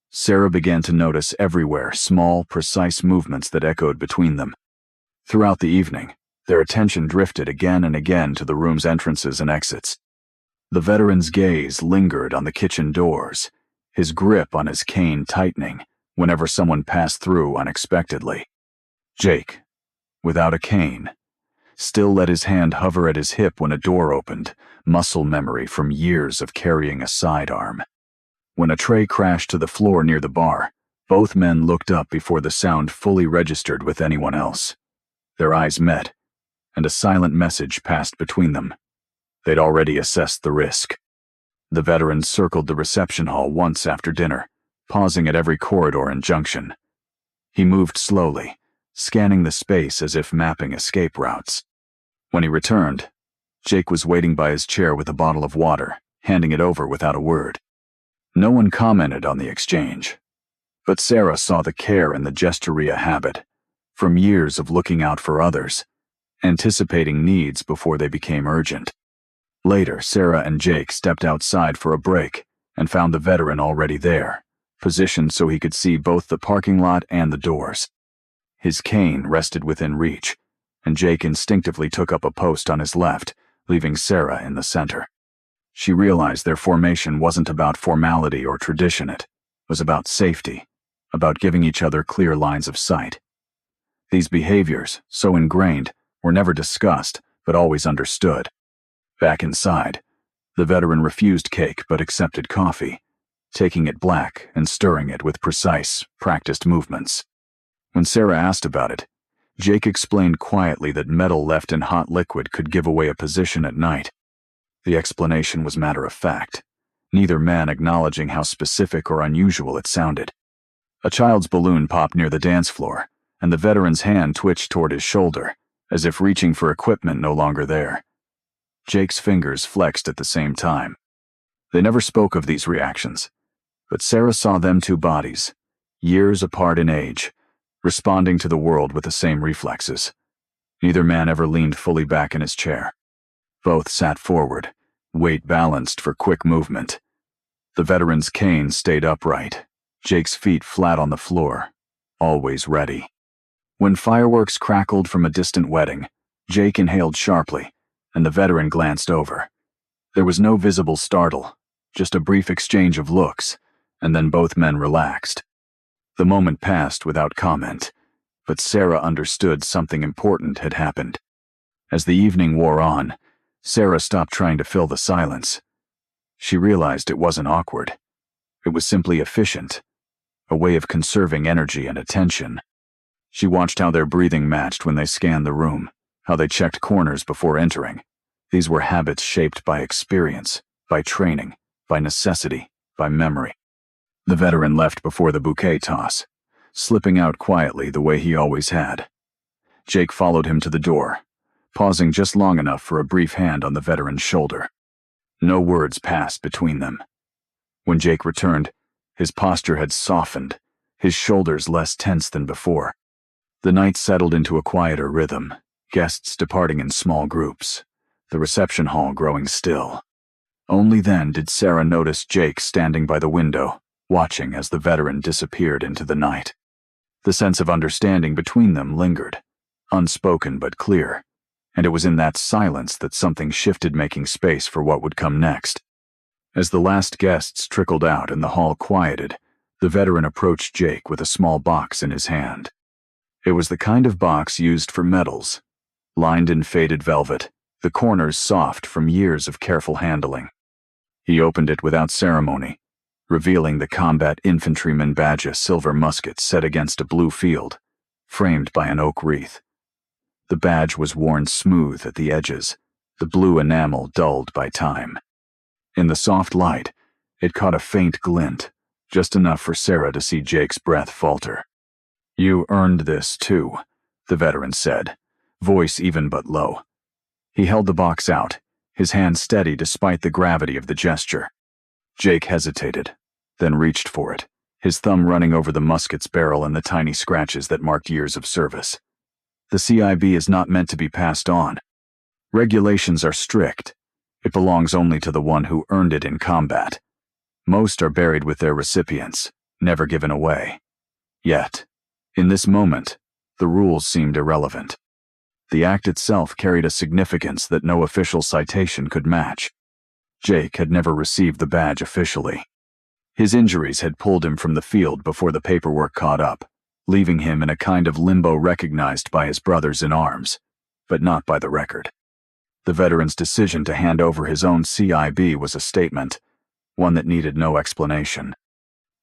Sarah began to notice everywhere small, precise movements that echoed between them. Throughout the evening, their attention drifted again and again to the room's entrances and exits. The veteran's gaze lingered on the kitchen doors, his grip on his cane tightening whenever someone passed through unexpectedly. Jake, without a cane, still let his hand hover at his hip when a door opened, muscle memory from years of carrying a sidearm. When a tray crashed to the floor near the bar, both men looked up before the sound fully registered with anyone else. Their eyes met, and a silent message passed between them. They'd already assessed the risk. The veteran circled the reception hall once after dinner, pausing at every corridor and junction. He moved slowly, scanning the space as if mapping escape routes. When he returned, Jake was waiting by his chair with a bottle of water, handing it over without a word. No one commented on the exchange, but Sarah saw the care in the gesturia habit, from years of looking out for others, anticipating needs before they became urgent. Later, Sarah and Jake stepped outside for a break and found the veteran already there, positioned so he could see both the parking lot and the doors. His cane rested within reach, and Jake instinctively took up a post on his left, leaving Sarah in the center. She realized their formation wasn't about formality or tradition, it was about safety, about giving each other clear lines of sight. These behaviors, so ingrained, were never discussed, but always understood. Back inside, the veteran refused cake but accepted coffee, taking it black and stirring it with precise, practiced movements. When Sarah asked about it, Jake explained quietly that metal left in hot liquid could give away a position at night. The explanation was matter of fact, neither man acknowledging how specific or unusual it sounded. A child's balloon popped near the dance floor, and the veteran's hand twitched toward his shoulder, as if reaching for equipment no longer there. Jake's fingers flexed at the same time. They never spoke of these reactions, but Sarah saw them two bodies, years apart in age, responding to the world with the same reflexes. Neither man ever leaned fully back in his chair. Both sat forward, weight balanced for quick movement. The veteran's cane stayed upright, Jake's feet flat on the floor, always ready. When fireworks crackled from a distant wedding, Jake inhaled sharply, and the veteran glanced over. There was no visible startle, just a brief exchange of looks, and then both men relaxed. The moment passed without comment, but Sarah understood something important had happened. As the evening wore on, Sarah stopped trying to fill the silence. She realized it wasn't awkward. It was simply efficient, a way of conserving energy and attention. She watched how their breathing matched when they scanned the room, how they checked corners before entering. These were habits shaped by experience, by training, by necessity, by memory. The veteran left before the bouquet toss, slipping out quietly the way he always had. Jake followed him to the door, pausing just long enough for a brief hand on the veteran's shoulder. No words passed between them. When Jake returned, his posture had softened, his shoulders less tense than before. The night settled into a quieter rhythm, guests departing in small groups, the reception hall growing still. Only then did Sarah notice Jake standing by the window, watching as the veteran disappeared into the night. The sense of understanding between them lingered, unspoken but clear, and it was in that silence that something shifted, making space for what would come next. As the last guests trickled out and the hall quieted, the veteran approached Jake with a small box in his hand. It was the kind of box used for medals, lined in faded velvet, the corners soft from years of careful handling. He opened it without ceremony, revealing the combat infantryman badge, a silver musket set against a blue field, framed by an oak wreath. The badge was worn smooth at the edges, the blue enamel dulled by time. In the soft light, it caught a faint glint, just enough for Sarah to see Jake's breath falter. "You earned this, too," the veteran said, voice even but low. He held the box out, his hand steady despite the gravity of the gesture. Jake hesitated, then reached for it, his thumb running over the musket's barrel and the tiny scratches that marked years of service. The CIB is not meant to be passed on. Regulations are strict. It belongs only to the one who earned it in combat. Most are buried with their recipients, never given away. Yet, in this moment, the rules seemed irrelevant. The act itself carried a significance that no official citation could match. Jake had never received the badge officially. His injuries had pulled him from the field before the paperwork caught up, leaving him in a kind of limbo recognized by his brothers in arms, but not by the record. The veteran's decision to hand over his own CIB was a statement, one that needed no explanation.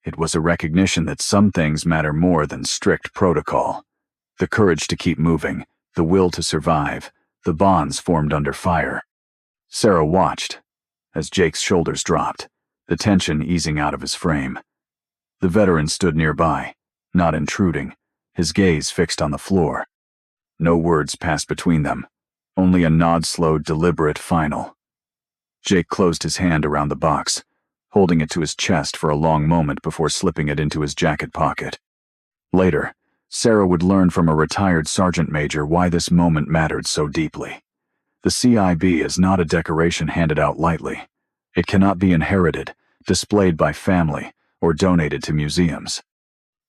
It was a recognition that some things matter more than strict protocol. The courage to keep moving, the will to survive, the bonds formed under fire. Sarah watched as Jake's shoulders dropped, the tension easing out of his frame. The veteran stood nearby, not intruding, his gaze fixed on the floor. No words passed between them, only a nod slowed, deliberate final. Jake closed his hand around the box, holding it to his chest for a long moment before slipping it into his jacket pocket. Later, Sarah would learn from a retired sergeant major why this moment mattered so deeply. The CIB is not a decoration handed out lightly. It cannot be inherited, displayed by family, or donated to museums.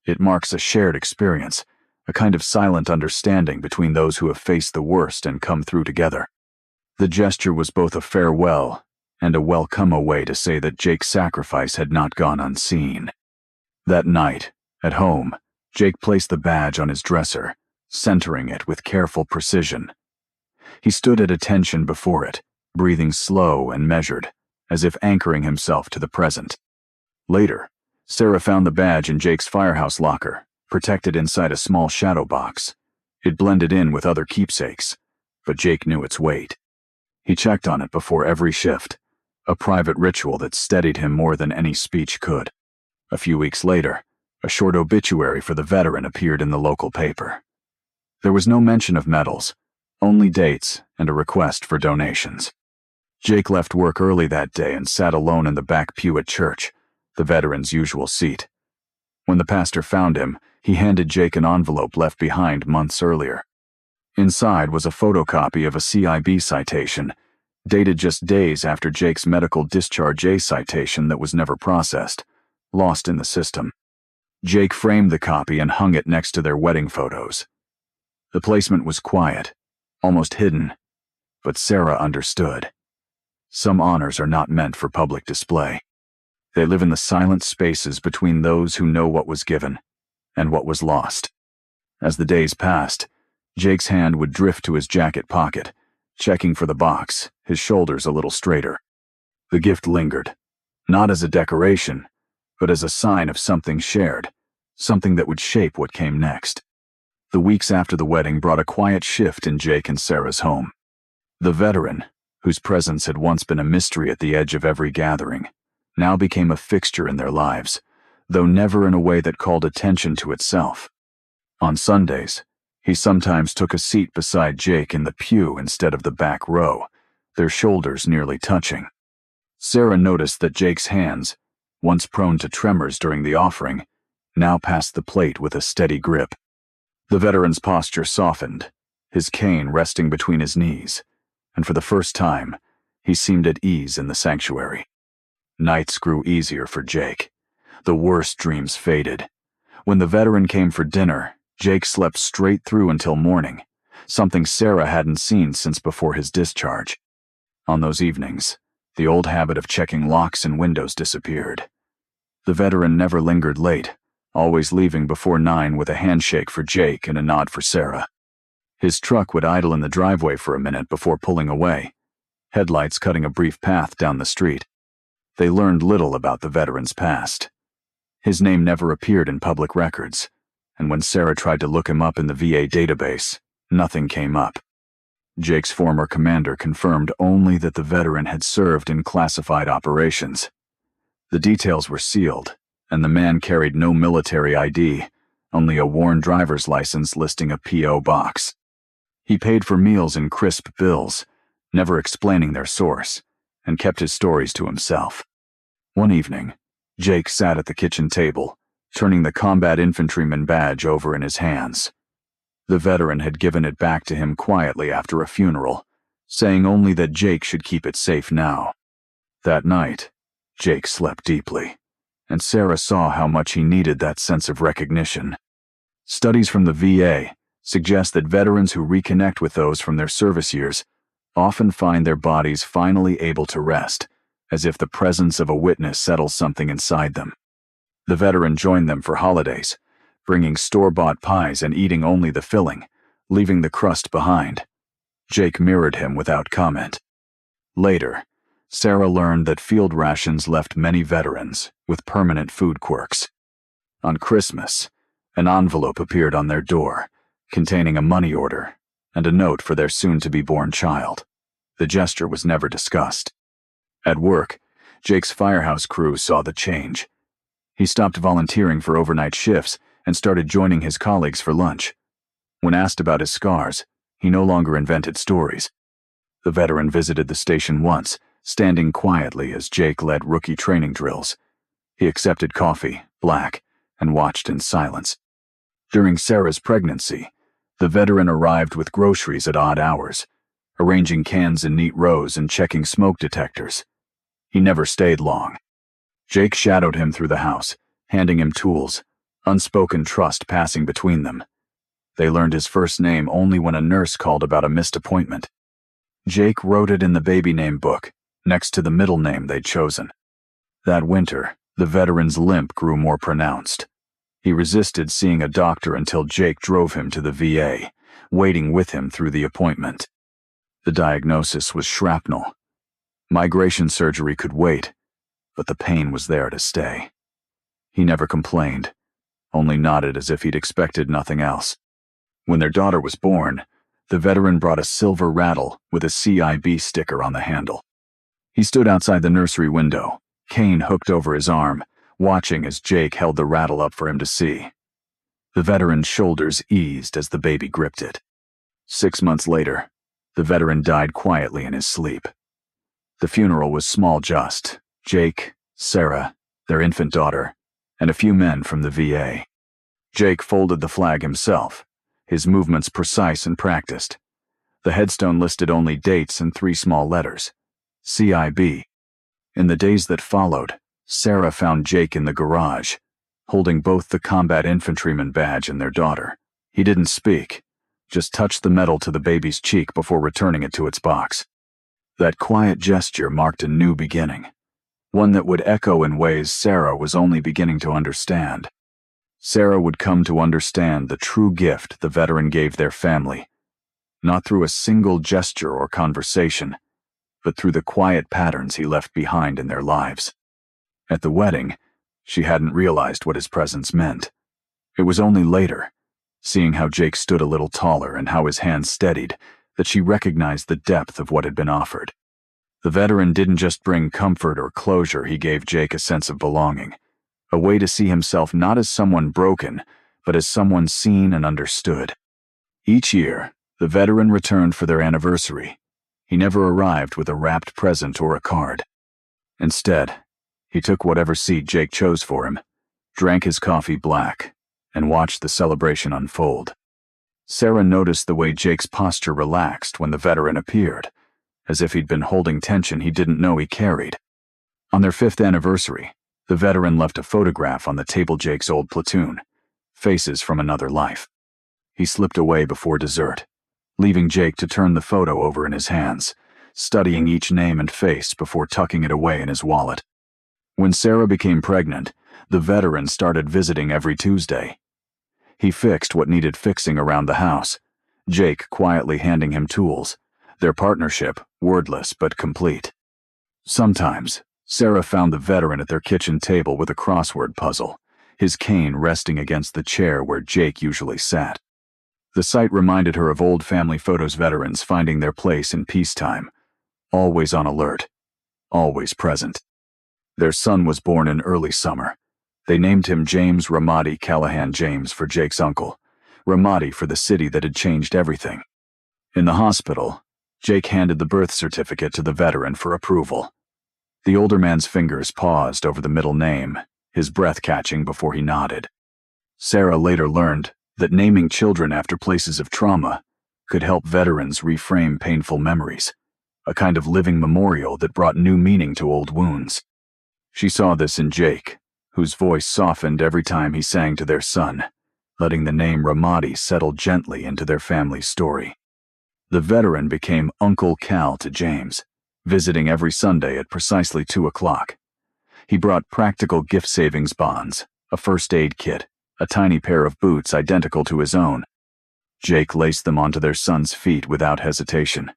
It marks a shared experience, a kind of silent understanding between those who have faced the worst and come through together. The gesture was both a farewell and a welcome way to say that Jake's sacrifice had not gone unseen. That night, at home, Jake placed the badge on his dresser, centering it with careful precision. He stood at attention before it, breathing slow and measured, as if anchoring himself to the present. Later, Sarah found the badge in Jake's firehouse locker, protected inside a small shadow box. It blended in with other keepsakes, but Jake knew its weight. He checked on it before every shift, a private ritual that steadied him more than any speech could. A few weeks later, a short obituary for the veteran appeared in the local paper. There was no mention of medals, only dates and a request for donations. Jake left work early that day and sat alone in the back pew at church, the veteran's usual seat. When the pastor found him, he handed Jake an envelope left behind months earlier. Inside was a photocopy of a CIB citation, dated just days after Jake's medical discharge A citation that was never processed, lost in the system. Jake framed the copy and hung it next to their wedding photos. The placement was quiet, almost hidden, but Sarah understood. Some honors are not meant for public display. They live in the silent spaces between those who know what was given and what was lost. As the days passed, Jake's hand would drift to his jacket pocket, checking for the box, his shoulders a little straighter. The gift lingered, not as a decoration, but as a sign of something shared, something that would shape what came next. The weeks after the wedding brought a quiet shift in Jake and Sarah's home. The veteran, whose presence had once been a mystery at the edge of every gathering, now became a fixture in their lives, though never in a way that called attention to itself. On Sundays, he sometimes took a seat beside Jake in the pew instead of the back row, their shoulders nearly touching. Sarah noticed that Jake's hands, once prone to tremors during the offering, now passed the plate with a steady grip. The veteran's posture softened, his cane resting between his knees, and for the first time, he seemed at ease in the sanctuary. Nights grew easier for Jake. The worst dreams faded. When the veteran came for dinner, Jake slept straight through until morning, something Sarah hadn't seen since before his discharge. On those evenings, the old habit of checking locks and windows disappeared. The veteran never lingered late, always leaving before 9 with a handshake for Jake and a nod for Sarah. His truck would idle in the driveway for a minute before pulling away, headlights cutting a brief path down the street. They learned little about the veteran's past. His name never appeared in public records, and when Sarah tried to look him up in the VA database, nothing came up. Jake's former commander confirmed only that the veteran had served in classified operations. The details were sealed, and the man carried no military ID, only a worn driver's license listing a P.O. box. He paid for meals in crisp bills, never explaining their source, and kept his stories to himself. One evening, Jake sat at the kitchen table, turning the combat infantryman badge over in his hands. The veteran had given it back to him quietly after a funeral, saying only that Jake should keep it safe now. That night, Jake slept deeply, and Sarah saw how much he needed that sense of recognition. Studies from the VA suggest that veterans who reconnect with those from their service years often find their bodies finally able to rest, as if the presence of a witness settles something inside them. The veteran joined them for holidays, bringing store-bought pies and eating only the filling, leaving the crust behind. Jake mirrored him without comment. Later, Sarah learned that field rations left many veterans with permanent food quirks. On Christmas, an envelope appeared on their door, containing a money order and a note for their soon-to-be-born child. The gesture was never discussed. At work, Jake's firehouse crew saw the change. He stopped volunteering for overnight shifts and started joining his colleagues for lunch. When asked about his scars, he no longer invented stories. The veteran visited the station once, standing quietly as Jake led rookie training drills. He accepted coffee, black, and watched in silence. During Sarah's pregnancy, the veteran arrived with groceries at odd hours, arranging cans in neat rows and checking smoke detectors. He never stayed long. Jake shadowed him through the house, handing him tools, unspoken trust passing between them. They learned his first name only when a nurse called about a missed appointment. Jake wrote it in the baby name book, next to the middle name they'd chosen. That winter, the veteran's limp grew more pronounced. He resisted seeing a doctor until Jake drove him to the VA, waiting with him through the appointment. The diagnosis was shrapnel. Migration surgery could wait, but the pain was there to stay. He never complained, only nodded as if he'd expected nothing else. When their daughter was born, the veteran brought a silver rattle with a CIB sticker on the handle. He stood outside the nursery window, cane hooked over his arm, watching as Jake held the rattle up for him to see. The veteran's shoulders eased as the baby gripped it. 6 months later, the veteran died quietly in his sleep. The funeral was small just: Jake, Sarah, their infant daughter, and a few men from the VA. Jake folded the flag himself, his movements precise and practiced. The headstone listed only dates and 3 small letters: CIB. In the days that followed, Sarah found Jake in the garage, holding both the combat infantryman badge and their daughter. He didn't speak, just touched the metal to the baby's cheek before returning it to its box. That quiet gesture marked a new beginning, one that would echo in ways Sarah was only beginning to understand. Sarah would come to understand the true gift the veteran gave their family, not through a single gesture or conversation, but through the quiet patterns he left behind in their lives. At the wedding, she hadn't realized what his presence meant. It was only later, seeing how Jake stood a little taller and how his hands steadied, that she recognized the depth of what had been offered. The veteran didn't just bring comfort or closure, he gave Jake a sense of belonging, a way to see himself not as someone broken, but as someone seen and understood. Each year, the veteran returned for their anniversary. He never arrived with a wrapped present or a card. Instead, he took whatever seat Jake chose for him, drank his coffee black, and watched the celebration unfold. Sarah noticed the way Jake's posture relaxed when the veteran appeared, as if he'd been holding tension he didn't know he carried. On their 5th anniversary, the veteran left a photograph on the table Jake's old platoon, faces from another life. He slipped away before dessert, leaving Jake to turn the photo over in his hands, studying each name and face before tucking it away in his wallet. When Sarah became pregnant, the veteran started visiting every Tuesday. He fixed what needed fixing around the house, Jake quietly handing him tools, their partnership wordless but complete. Sometimes, Sarah found the veteran at their kitchen table with a crossword puzzle, his cane resting against the chair where Jake usually sat. The sight reminded her of old family photos, veterans finding their place in peacetime, always on alert, always present. Their son was born in early summer. They named him James Ramadi Callahan James for Jake's uncle, Ramadi for the city that had changed everything. In the hospital, Jake handed the birth certificate to the veteran for approval. The older man's fingers paused over the middle name, his breath catching before he nodded. Sarah later learned that naming children after places of trauma could help veterans reframe painful memories, a kind of living memorial that brought new meaning to old wounds. She saw this in Jake, whose voice softened every time he sang to their son, letting the name Ramadi settle gently into their family's story. The veteran became Uncle Cal to James, visiting every Sunday at precisely 2 o'clock. He brought practical gift savings bonds, a first aid kit, a tiny pair of boots identical to his own. Jake laced them onto their son's feet without hesitation.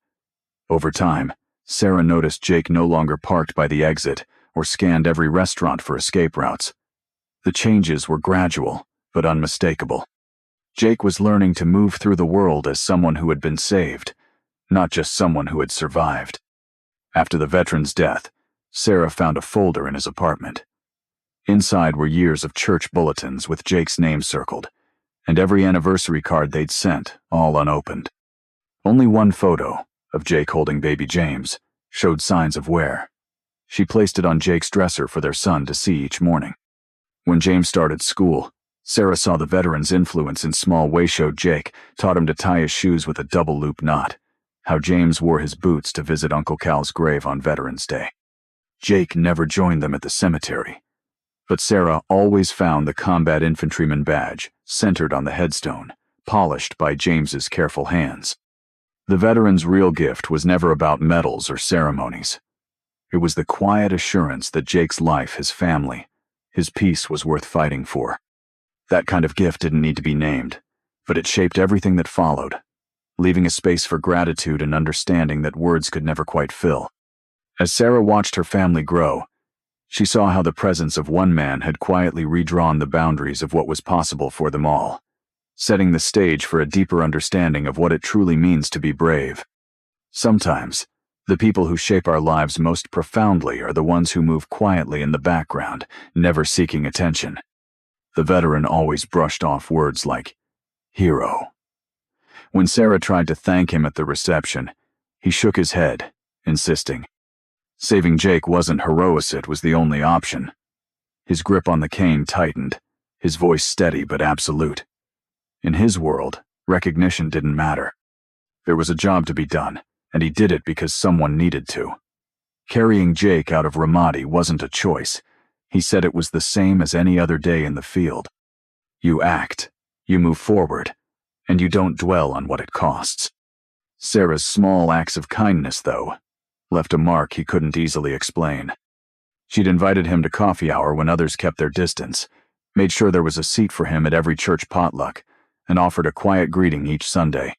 Over time, Sarah noticed Jake no longer parked by the exit or scanned every restaurant for escape routes. The changes were gradual, but unmistakable. Jake was learning to move through the world as someone who had been saved, not just someone who had survived. After the veteran's death, Sarah found a folder in his apartment. Inside were years of church bulletins with Jake's name circled, and every anniversary card they'd sent, all unopened. Only one photo, of Jake holding baby James, showed signs of wear. She placed it on Jake's dresser for their son to see each morning. When James started school, Sarah saw the veteran's influence in small ways. Showed Jake, taught him to tie his shoes with a double loop knot, how James wore his boots to visit Uncle Cal's grave on Veterans Day. Jake never joined them at the cemetery, but Sarah always found the combat infantryman badge centered on the headstone, polished by James's careful hands. The veteran's real gift was never about medals or ceremonies. It was the quiet assurance that Jake's life, his family, his peace was worth fighting for. That kind of gift didn't need to be named, but it shaped everything that followed, leaving a space for gratitude and understanding that words could never quite fill. As Sarah watched her family grow, she saw how the presence of one man had quietly redrawn the boundaries of what was possible for them all, setting the stage for a deeper understanding of what it truly means to be brave. Sometimes, the people who shape our lives most profoundly are the ones who move quietly in the background, never seeking attention. The veteran always brushed off words like, hero. When Sarah tried to thank him at the reception, he shook his head, insisting. Saving Jake wasn't heroic, it was the only option. His grip on the cane tightened, his voice steady but absolute. In his world, recognition didn't matter. There was a job to be done, and he did it because someone needed to. Carrying Jake out of Ramadi wasn't a choice. He said it was the same as any other day in the field. You act, you move forward, and you don't dwell on what it costs. Sarah's small acts of kindness, though, left a mark he couldn't easily explain. She'd invited him to coffee hour when others kept their distance, made sure there was a seat for him at every church potluck, and offered a quiet greeting each Sunday.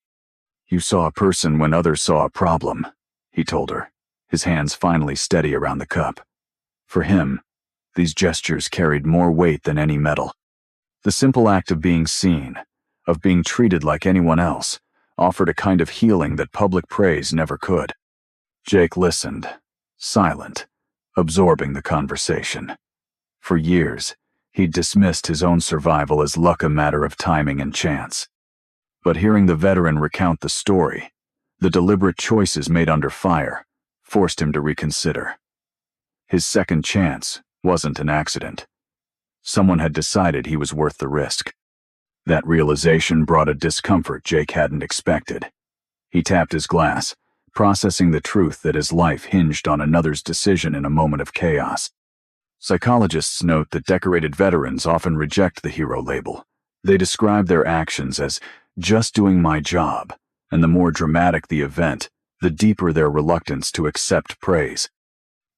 You saw a person when others saw a problem, he told her, his hands finally steady around the cup. For him, these gestures carried more weight than any medal. The simple act of being seen, of being treated like anyone else, offered a kind of healing that public praise never could. Jake listened, silent, absorbing the conversation. For years, he'd dismissed his own survival as luck, a matter of timing and chance. But hearing the veteran recount the story, the deliberate choices made under fire, forced him to reconsider. His second chance wasn't an accident. Someone had decided he was worth the risk. That realization brought a discomfort Jake hadn't expected. He tapped his glass, processing the truth that his life hinged on another's decision in a moment of chaos. Psychologists note that decorated veterans often reject the hero label. They describe their actions as just doing my job, and the more dramatic the event, the deeper their reluctance to accept praise.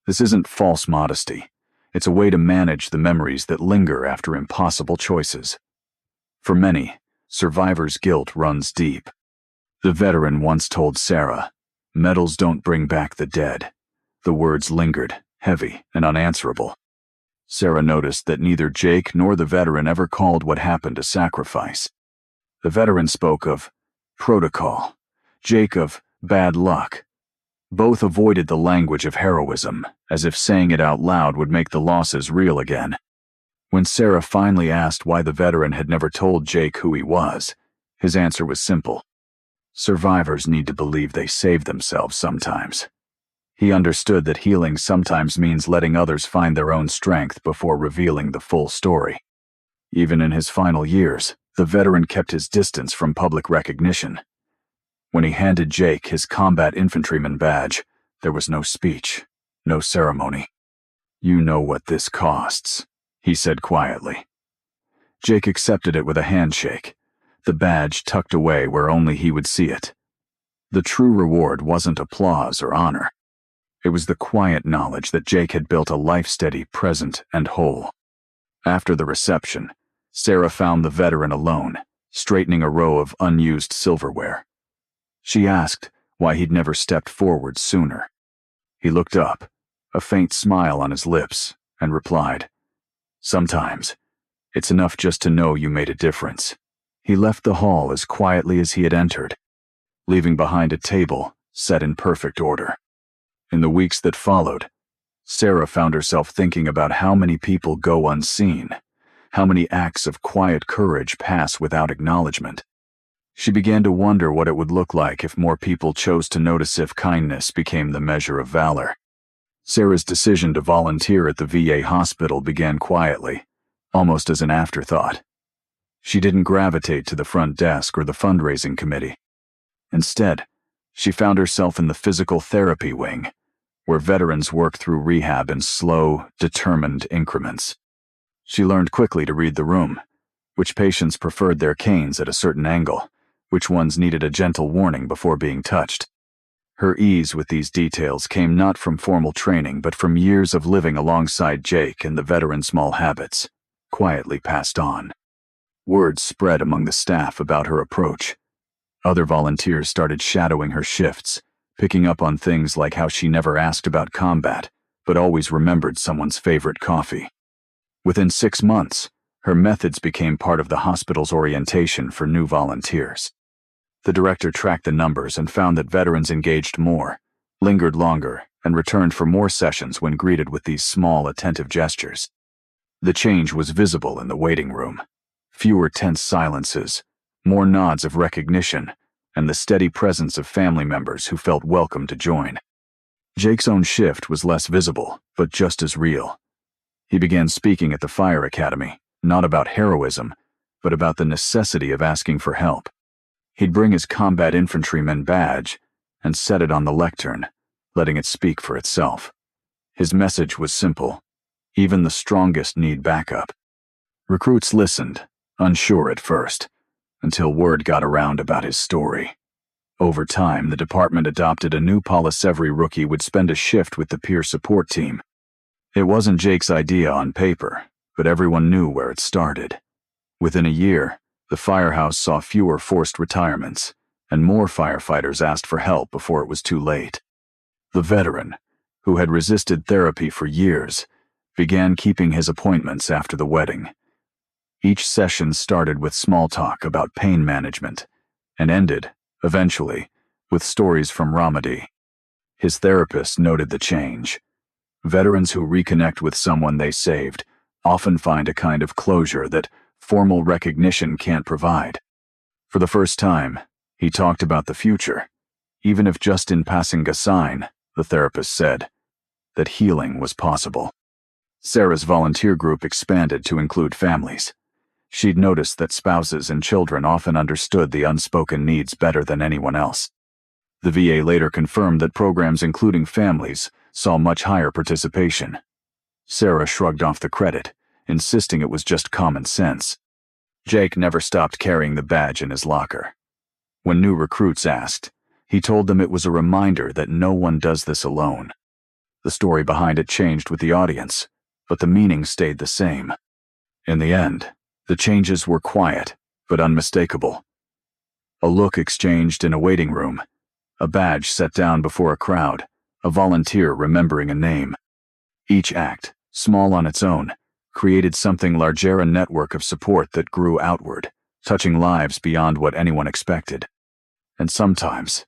This isn't false modesty. It's a way to manage the memories that linger after impossible choices. For many, survivors' guilt runs deep. The veteran once told Sarah, "Medals don't bring back the dead." The words lingered, heavy and unanswerable. Sarah noticed that neither Jake nor the veteran ever called what happened a sacrifice. The veteran spoke of protocol, Jake of bad luck. Both avoided the language of heroism, as if saying it out loud would make the losses real again. When Sarah finally asked why the veteran had never told Jake who he was, his answer was simple. Survivors need to believe they saved themselves sometimes. He understood that healing sometimes means letting others find their own strength before revealing the full story. Even in his final years, the veteran kept his distance from public recognition. When he handed Jake his combat infantryman badge, there was no speech, no ceremony. "You know what this costs," he said quietly. Jake accepted it with a handshake, the badge tucked away where only he would see it. The true reward wasn't applause or honor. It was the quiet knowledge that Jake had built a life steady, present, and whole. After the reception, Sarah found the veteran alone, straightening a row of unused silverware. She asked why he'd never stepped forward sooner. He looked up, a faint smile on his lips, and replied, "Sometimes, it's enough just to know you made a difference." He left the hall as quietly as he had entered, leaving behind a table set in perfect order. In the weeks that followed, Sarah found herself thinking about how many people go unseen, how many acts of quiet courage pass without acknowledgement. She began to wonder what it would look like if more people chose to notice if kindness became the measure of valor. Sarah's decision to volunteer at the VA hospital began quietly, almost as an afterthought. She didn't gravitate to the front desk or the fundraising committee. Instead, she found herself in the physical therapy wing, where veterans work through rehab in slow, determined increments. She learned quickly to read the room, which patients preferred their canes at a certain angle, which ones needed a gentle warning before being touched. Her ease with these details came not from formal training but from years of living alongside Jake and the veteran's small habits, quietly passed on. Word spread among the staff about her approach. Other volunteers started shadowing her shifts, picking up on things like how she never asked about combat, but always remembered someone's favorite coffee. Within 6 months, her methods became part of the hospital's orientation for new volunteers. The director tracked the numbers and found that veterans engaged more, lingered longer, and returned for more sessions when greeted with these small, attentive gestures. The change was visible in the waiting room. Fewer tense silences, more nods of recognition, and the steady presence of family members who felt welcome to join. Jake's own shift was less visible, but just as real. He began speaking at the fire academy, not about heroism, but about the necessity of asking for help. He'd bring his combat infantryman badge and set it on the lectern, letting it speak for itself. His message was simple: even the strongest need backup. Recruits listened, unsure at first, until word got around about his story. Over time, the department adopted a new policy: every rookie would spend a shift with the peer support team. It wasn't Jake's idea on paper, but everyone knew where it started. Within a year, the firehouse saw fewer forced retirements, and more firefighters asked for help before it was too late. The veteran, who had resisted therapy for years, began keeping his appointments after the wedding. Each session started with small talk about pain management and ended, eventually, with stories from Ramadi. His therapist noted the change. Veterans who reconnect with someone they saved often find a kind of closure that formal recognition can't provide. For the first time, he talked about the future, even if just in passing a sign, the therapist said, that healing was possible. Sarah's volunteer group expanded to include families. She'd noticed that spouses and children often understood the unspoken needs better than anyone else. The VA later confirmed that programs including families saw much higher participation. Sarah shrugged off the credit, insisting it was just common sense. Jake never stopped carrying the badge in his locker. When new recruits asked, he told them it was a reminder that no one does this alone. The story behind it changed with the audience, but the meaning stayed the same. In the end, the changes were quiet, but unmistakable. A look exchanged in a waiting room, a badge set down before a crowd, a volunteer remembering a name. Each act, small on its own, created something larger, a network of support that grew outward, touching lives beyond what anyone expected. And sometimes,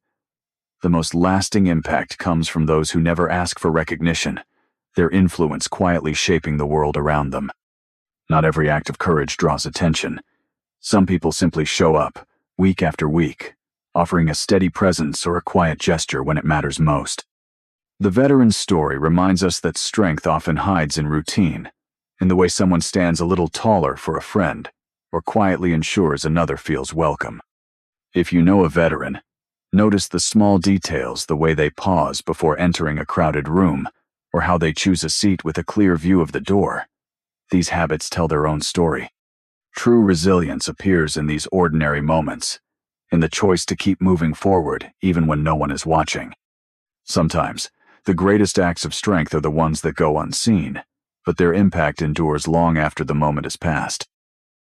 the most lasting impact comes from those who never ask for recognition, their influence quietly shaping the world around them. Not every act of courage draws attention. Some people simply show up, week after week, offering a steady presence or a quiet gesture when it matters most. The veteran's story reminds us that strength often hides in routine, in the way someone stands a little taller for a friend, or quietly ensures another feels welcome. If you know a veteran, notice the small details, the way they pause before entering a crowded room, or how they choose a seat with a clear view of the door. These habits tell their own story. True resilience appears in these ordinary moments, in the choice to keep moving forward even when no one is watching. Sometimes, the greatest acts of strength are the ones that go unseen, but their impact endures long after the moment has passed.